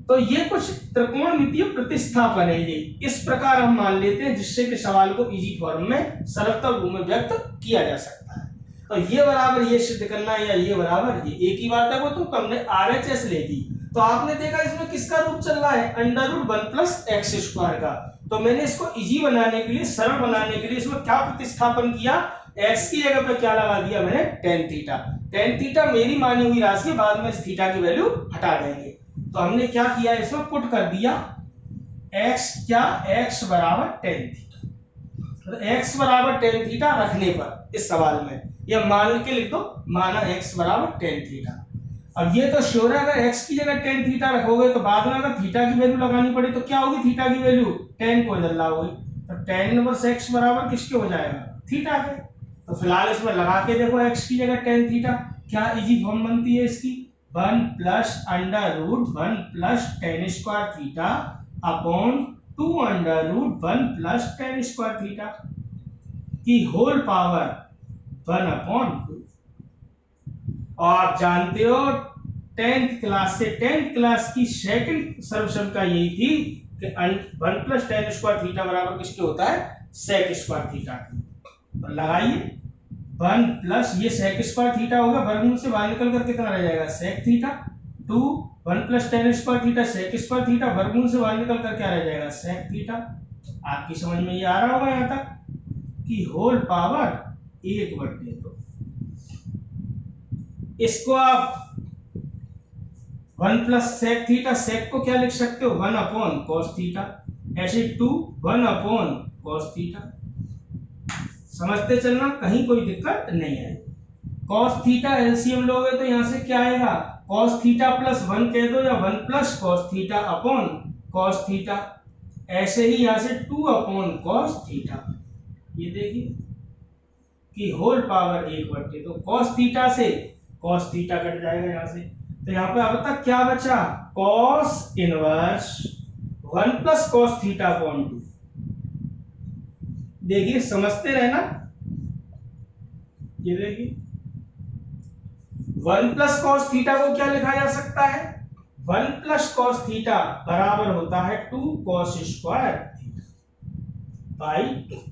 तो ये कुछ त्रिकोणमितीय प्रतिस्थापन है, ये इस प्रकार हम मान लेते हैं जिससे कि सवाल को इजी फॉर्म में सरलतम रूप में व्यक्त किया जा सकता है। तो ये बराबर ये सिद्ध करना है या ये बराबर ये, एक ही बात है वो, तो हमने RHS ले दी। तो आपने देखा इसमें किसका रूप चल रहा है, under root 1 plus x square का। तो मैंने इसको इजी बनाने के लिए, सरल बनाने के लिए इसमें क्या प्रतिस्थापन किया, x की जगह पे क्या लगा दिया मैंने, टेन थीटा। टेन थीटा मेरी मानी हुई राशि, बाद में इस थीटा की वैल्यू हटा देंगे। तो हमने क्या किया, इसमें पुट कर दिया x, क्या x बराबर टेन थीटा। तो x बराबर टेन थीटा रखने पर इस सवाल में यह मान के लिख दो, माना x बराबर टेन थीटा। अब ये तो श्योर है, अगर x की जगह टेन थीटा रखोगे तो बाद में अगर थीटा की वैल्यू लगानी पड़े तो क्या होगी, थीटा की वैल्यू टेन को इधर लाओगे तो टेन इनवर्स x बराबर किसके हो जाएगा, थीटा के। तो फिलहाल इसमें लगा के देखो, x की जगह टेन थीटा, क्या इजी फॉर्म बनती है इसकी, 1 plus under root 1 plus tan square theta upon 2 under root 1 plus tan square theta की होल पावर 1 अपॉन 2। और आप जानते हो 10th क्लास से, 10th क्लास की सेकंड सर्वसम का यही थी कि 1 प्लस टेन स्क्वायर थीटा बराबर किसके होता है, सेक स्क्वायर थीटा। तो लगाइए 1 प्लस ये सेक स्क्वायर थीटा होगा, वर्गमूल से बाहर निकल कर कितना रह जाएगा, sec theta. 2 1 plus tan square theta sec square theta, वर्गमूल से बाहर निकल कर क्या रह जाएगा, सेक थीटा। आपकी समझ में ये आ रहा होगा यहाँ तक कि होल पावर 1/2। इसको आप 1 प्लस सेक थीटा, सेक को क्या लिख सकते हो, 1 अपॉन कॉस थीटा। ऐसे 2 1 अपॉन कॉस थीटा। समझते चलना, कहीं कोई दिक्कत नहीं है। कॉस थीटा एलसीएम लोगे तो यहां से क्या आएगा, कॉस थीटा प्लस 1 कह दो या 1 plus cos theta upon cos theta. ऐसे ही यहां से 2 अपॉन कॉस थीटा। ये देखिए कि होल पावर 1/2। तो कॉस थीटा से कॉस थीटा कट जाएगा यहां से। तो यहाँ पे अब तक क्या बचा, cos inverse 1 plus cos theta upon 2। देखिए समझते रहना, ये देखिए 1 प्लस कॉस थीटा को क्या लिखा जा सकता है, 1 प्लस कॉस थीटा बराबर होता है 2 कॉस स्क्वायर थीटा बाई 2।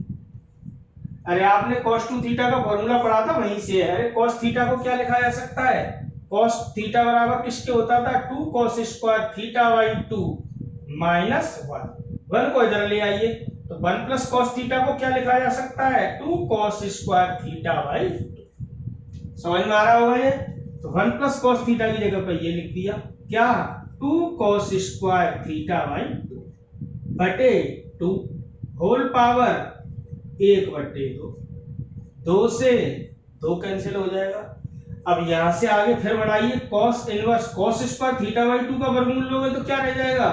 अरे आपने कॉस 2 थीटा का फॉर्मूला पढ़ा था, वहीं से है। अरे कॉस थीटा को क्या लिखा जा सकता है, कॉस थीटा बराबर किसके होता था, 2 cos square theta by 2 minus 1 को इधर ले आइए तो 1 प्लस कॉस थीटा को क्या लिखा जा सकता है, 2 कॉस स्क्वायर थीटा बाई 2। समझ में आ रहा होगा ये। तो 1 प्लस कॉस थीटा की जगह पर ये लिख दिया, क्या, 2 कॉस स्क्वायर थीटा बाई 2। बटे 2 होल पावर 1/2। 2 से 2 कैंसिल हो जाएगा। अब यहां से आगे फिर बढ़ाइए, cos inverse cos square theta by 2 का वर्गमूल लोगे तो क्या रह जाएगा,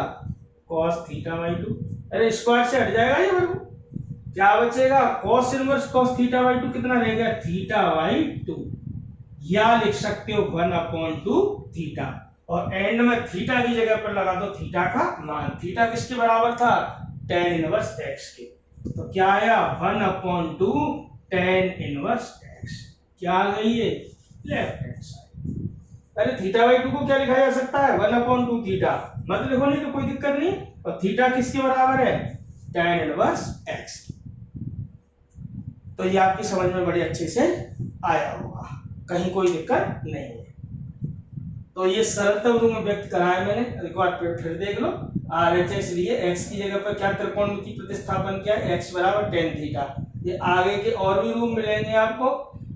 कॉस थीटा बाई 2। अरे स्क्वायर से हट जाएगा ये वर्गमूल, क्या बचेगा, cos inverse cos theta by 2 कितना रहेगा, थीटा बाई 2, या लिख सकते हो 1/2 थीटा, और एंड में थीटा की जगह पर लगा दो थीटा का मान। थीटा किसके बराबर था, tan इनवर्स x के। तो क्या आया 1/2 tan इनवर्स x, क्या आ गई है, लेफ्ट हैंड साइड। अरे थीटा बाई 2 को क्या लिखा जा सकता है, 1/2 थीटा, मत लिखो नहीं तो कोई दिक्कत नहीं। और थीटा किसके बराबर है, tan इनवर्स x। तो ये आपकी समझ में बड़े अच्छे से आया होगा, कहीं कोई दिक्कत नहीं है। तो ये सरलतम रूप में व्यक्त कराया मैंने, एक बार फिर देख लो। RHS लिए x की जगह पर क्या त्रिकोणमिति प्रतिस्थापन किया, x बराबर tan थीटा। ये आगे के और भी रूप मिलेंगे आपको,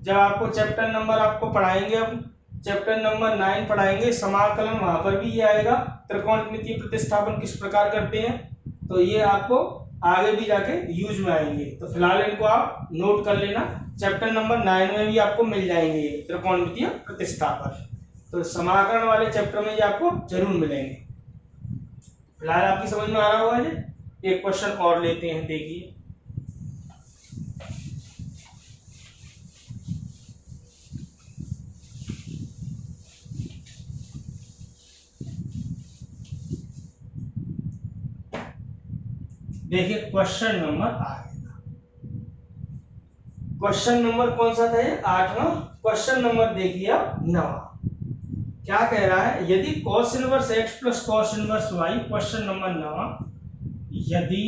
जब आपको चैप्टर नंबर आपको पढ़ाएंगे, अब चैप्टर नंबर 9 पढ़ाएंगे समाकलन, वहां पर भी ये आएगा त्रिकोणमिति प्रतिस्थापन किस प्रकार करते हैं। तो ये आपको आगे भी जाके यूज में आएंगे। तो फिलहाल इनको आप नोट कर लेना, चैप्टर नंबर 9 में भी आपको मिल जाएंगे त्रिकोणमितीय प्रतिस्थापन। तो समाकलन वाले चैप्टर में ये आपको जरूर मिलेंगे। फिलहाल आपकी समझ में आ रहा होगा। एक क्वेश्चन और लेते हैं, देखिए देखिए क्वेश्चन नंबर आएगा, क्वेश्चन नंबर कौन सा था ये, 8वां क्वेश्चन नंबर देखिए आप 9वां। क्या कह रहा है, यदि cos inverse x plus cos inverse y, question number 9, यदि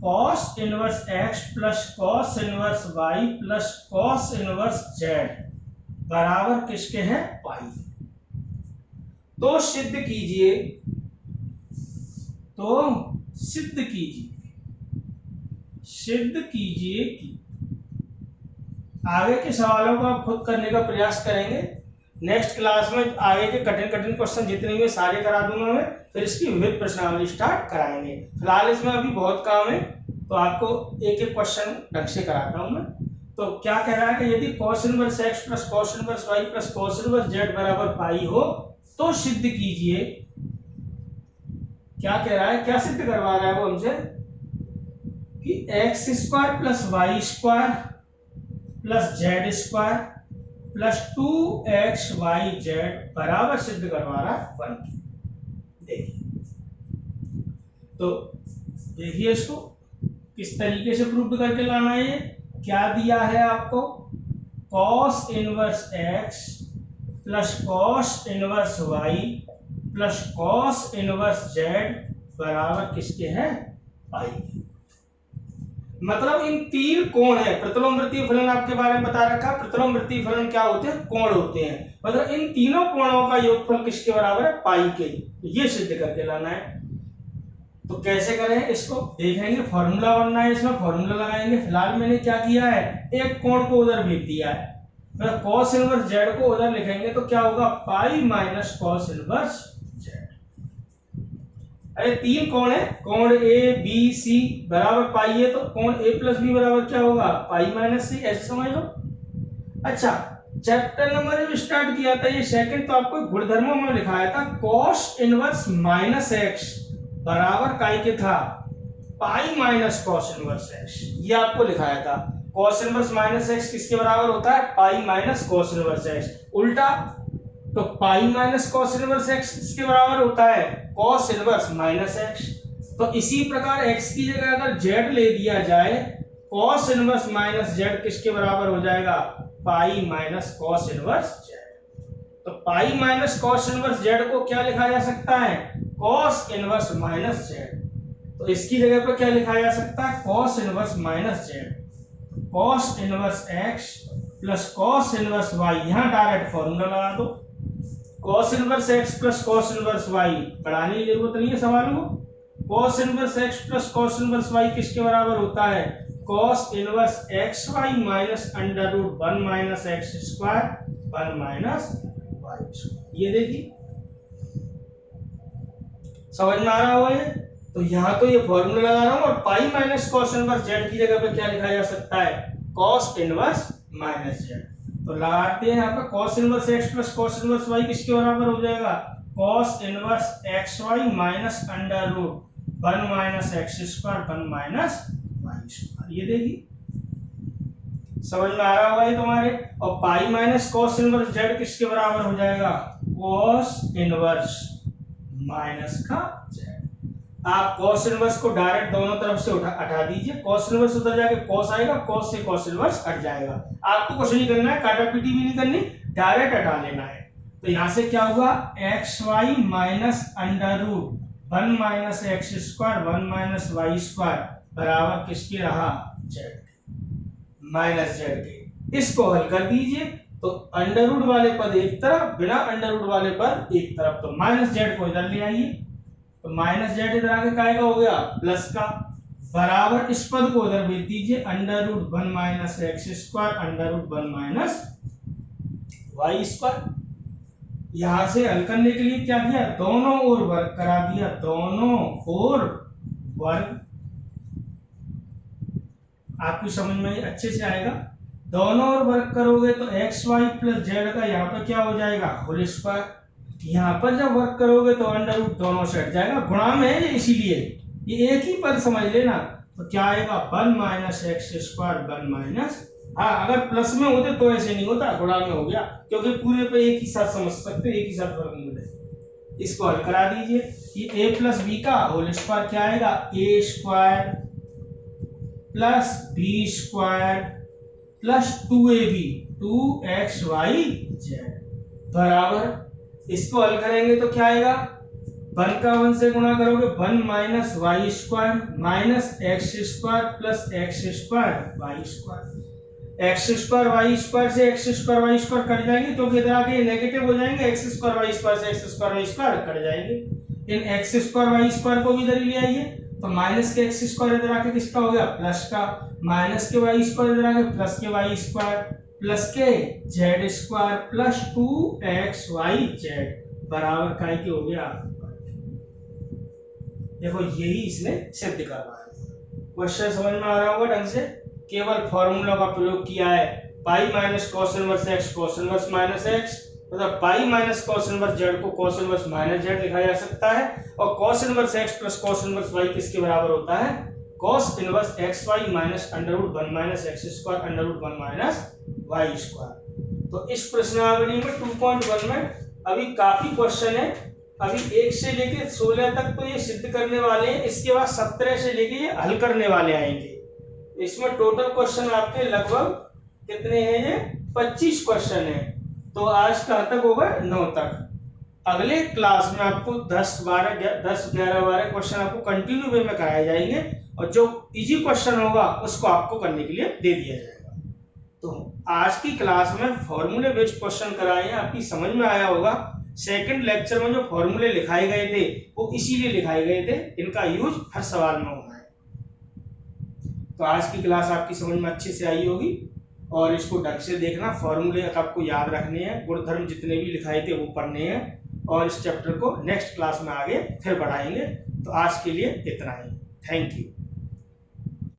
cos inverse x plus cos inverse y plus cos inverse z बराबर किसके हैं, पाई, तो सिद्ध कीजिए, तो सिद्ध कीजिए कि, आगे के सवालों को आप खुद करने का प्रयास करेंगे। नेक्स्ट क्लास में आगे के कठिन क्वेश्चन जितने भी सारे करा दूंगा मैं, फिर इसकी विविध प्रश्नावली स्टार्ट कराएंगे। फिलहाल इसमें अभी बहुत काम है, तो आपको एक एक क्वेश्चन ढंग से कराता हूं मैं। तो क्या कह रहा है कि यदि cos inverse x plus cos inverse y plus cos inverse z बराबर पाई हो, तो सिद्ध कीजिए, क्या कह रहा है, क्या सिद्ध करवा रहा है वो हमसे, कि x square plus y square plus z square plus 2xyz बराबर सिद्ध करवा रहा है 1। देखिए, तो देखिए इसको किस तरीके से प्रूव करके लाना है। ये क्या दिया है आपको, cos inverse x plus cos inverse y plus cos inverse z बराबर किसके हैं, पाई। मतलब इन तीन कोण है, प्रतिलोमवृत्तीय फलन आपके बारे में बता रखा। प्रतिलोमवृत्तीय फलन क्या होते हैं, कोण होते हैं। मतलब इन तीनों कोणों का योगफल किसके बराबर है, पाई के। ये सिद्ध करके लाना है। तो कैसे करें इसको देखेंगे, फॉर्मूला बनना है, इसमें फॉर्मूला लगाएंगे। फिलहाल मैंने क्या किया है, एक कोण को उधर भेज दिया है, मतलब cos इनवर्स z को उधर लिखेंगे तो क्या होगा, pi minus cos inverse z। अरे तीन कोण है, कोण ए बी सी बराबर पाई है, तो कोण ए प्लस बी बराबर क्या होगा, पाई माइनस सी, ऐसे समझ लो। अच्छा, चैप्टर नंबर जब स्टार्ट किया था ये सेकंड, तो आपको गुणधर्मों में लिखाया था cos इनवर्स माइनस एक्स बराबर काय के था, pi minus cos inverse x, ये आपको लिखाया था। cos इनवर्स माइनस एक्स किसके बराबर होता है, pi minus cos inverse x. उल्टा तो pi minus cos inverse x किसके बराबर होता है, cos इनवर्स माइनस एक्स। तो इसी प्रकार x की जगह अगर z ले दिया जाए, cos इनवर्स माइनस z किसके बराबर हो जाएगा, pi minus cos inverse z। तो pi minus cos inverse z को क्या लिखा जा सकता है, cos इनवर्स माइनस z। तो इसकी जगह पर क्या लिखा जा सकता है, cos inverse minus z, cos inverse x plus cos inverse y। यहां डायरेक्ट फॉर्मूला लगा दो, cos inverse x plus cos inverse y, बढ़ाने की जरूरत नहीं है सवाल को। cos inverse x plus cos inverse y किसके बराबर होता है, cos inverse xy minus under root 1 minus x square 1 minus y square. ये देखिए समझ में आ रहा होगा ये। तो यहाँ तो ये फॉर्मूला लगा रहा हूँ और पाई माइनस कॉस इनवर्स जेड की जगह पे क्या लिखा जा सकता है, कॉस इनवर्स माइनस जेड। तो लगाते हैं यहाँ पे cos inverse x plus cos inverse y किसके बराबर हो जाएगा, cos inverse x y minus under root 1 minus x square 1 minus y square. ये देखिए समझ में आ रहा होगा ये तुम्हारे। और पाई माइनस कॉस इनवर्स जेड किसके बराबर हो जाएगा, कॉस इनवर्स माइनस का जेड। आप कॉस इनवर्स को डायरेक्ट दोनों तरफ से हटा दीजिए, कॉस इनवर्स उधर जाके कॉस आएगा, कॉस से कॉस इनवर्स हट जाएगा। आपको कुछ नहीं करना है, काटापीटी भी नहीं करनी, डायरेक्ट हटा लेना है। तो यहां से क्या होगा, x y minus under root 1 minus x square 1 minus y square बराबर किसके रहा, जेड माइनस जेड के। इसको हल कर दीजिए तो अंडर रूट वाले पद एक तरफ, बिना अंडर रूट वाले पद एक तरफ। तो माइनस जेड को इधर ले आइए, तो माइनस जेड इधर आके कायगा हो गया प्लस का, बराबर इस पद को इधर भेज दीजिए under root 1 minus x square under root 1 minus y square. यहां से हल करने के लिए क्या किया, दोनों ओर वर्ग करा दिया, दोनों ओर वर्ग। आपकी समझ में अच्छे से आएगा। दोनों ओर वर्ग करोगे तो एक्स वाई प्लस जेड का यहाँ पर क्या हो जाएगा, होल स्क्वायर। यहाँ पर जब वर्क करोगे तो अंडर रूट दोनों से हट जाएगा, गुणा में है इसीलिए ये एक ही पद समझ लेना। तो क्या आएगा 1 माइनस एक्स स्क्वायर 1 माइनस, हाँ अगर प्लस में होते तो ऐसे नहीं होता, गुणा में हो गया, क्योंकि पूरे पे एक ही साथ समझ सकते, एक ही साथ वर्ग। इसको हल करा दीजिए, ये a प्लस बी का होल स्क्वायर क्या आएगा, a square plus b square plus 2ab 2xy z बराबर, इसको हल करेंगे तो क्या आएगा, 1 का 1 से गुणा करोगे 1 minus y square minus x square plus x square y square. X square y square से x square y square cut जाएंगे, क्योंकि इधर आके नेगेटिव हो जाएंगे, एक्स स्क्वायर वाई स्क्वायर से x square y square cut जाएंगे। इन एक्स स्क्वायर वाई स्क्वायर को भी इधर ही ले आइए, तो माइनस के एक्स स्क्वायर इधर आके किसका हो गया, प्लस का, माइनस के वाई स्क्वायर इधर आके प्लस के वाई स्क्वायर प्लस के Z square plus 2xy z बराबर काय के हो गया। देखो यही इसने सिद्ध करवाया। क्वेश्चन समझ में आ रहा होगा ढंग से, केवल फॉर्मूला का प्रयोग किया है। Pi minus cos inverse x cos inverse minus x, मतलब pi minus cos inverse z को कॉस इनवर्स माइनस जेड लिखा जा सकता है। और cos inverse x plus cos inverse y किसके बराबर होता है, cos inverse x y minus under root 1 minus x square under root 1 minus y square. तो इस प्रश्नावली में 2.1 में अभी काफी क्वेश्चन है, अभी 1 से लेके 16 तक तो ये सिद्ध करने वाले हैं, इसके बाद 17 से लेके ये हल करने वाले आएंगे। इसमें टोटल क्वेश्चन आपके लगभग कितने हैं, ये 25 क्वेश्चन है। तो आज कहाँ तक होगा, 9 तक। अगले क्लास में आपको 10 11 12 क्वेश्चन आपको कंटिन्यू वे में कराए जाएंगे, और जो इजी क्वेश्चन होगा उसको आपको करने के लिए दे दिया जाएगा। तो आज की क्लास में फॉर्मूले बेस्ड क्वेश्चन कराए हैं, आपकी समझ में आया होगा। सेकंड लेक्चर में जो फॉर्मूले लिखाए गए थे वो इसीलिए लिखाए गए थे, इनका यूज हर सवाल में होना है। तो आज की क्लास आपकी समझ में अच्छे से आई होगी, और इसको ढंग से देखना, फॉर्मूले आपको याद रखने हैं, गुणधर्म जितने भी लिखाए थे वो पढ़ने हैं, और इस चैप्टर को नेक्स्ट क्लास में आगे फिर बढ़ाएंगे। तो आज के लिए इतना ही, थैंक यू।